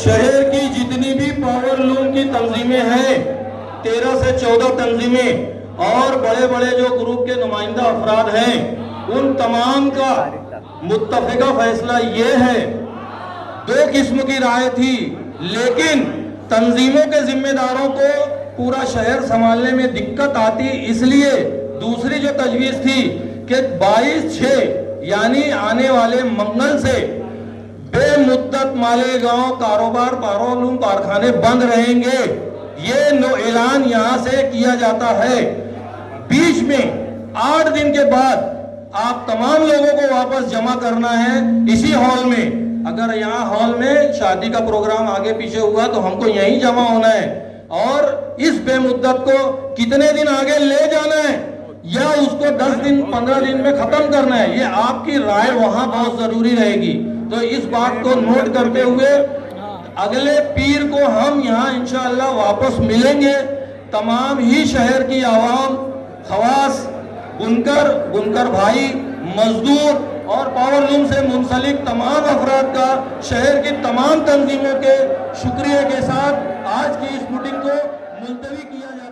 शहर की जितनी भी पावर लूम की तंजीमें हैं, 13 से 14 तंजीमें और बड़े बड़े जो ग्रुप के नुमाइंदा अफराद हैं, उन तमाम का मुत्तफिका फैसला ये है। 2 किस्म की राय थी, लेकिन तंजीमों के जिम्मेदारों को पूरा शहर संभालने में दिक्कत आती, इसलिए दूसरी जो तजवीज थी कि 22/6 यानी आने वाले मंगल से बेमुद्दत मालेगांव कारोबार पावरलूम कारखाने बंद रहेंगे। ये ऐलान यहां से किया जाता है। बीच में 8 दिन के बाद आप तमाम लोगों को वापस जमा करना है इसी हॉल में। अगर यहाँ हॉल में शादी का प्रोग्राम आगे पीछे हुआ तो हमको यहीं जमा होना है, और इस बेमुद्दत को कितने दिन आगे ले जाना है या उसको 10 दिन 15 दिन में खत्म करना है, ये आपकी राय वहां बहुत जरूरी रहेगी। तो इस बात को नोट करते हुए अगले पीर को हम यहाँ इंशाअल्लाह वापस मिलेंगे। तमाम ही शहर की आवाम, खवास, बुनकर भाई, मजदूर और पावरलूम से मुंसलिक तमाम अफराद का शहर की तमाम तंजीमों के शुक्रिया के साथ आज की इस मीटिंग को मुलतवी किया जाए।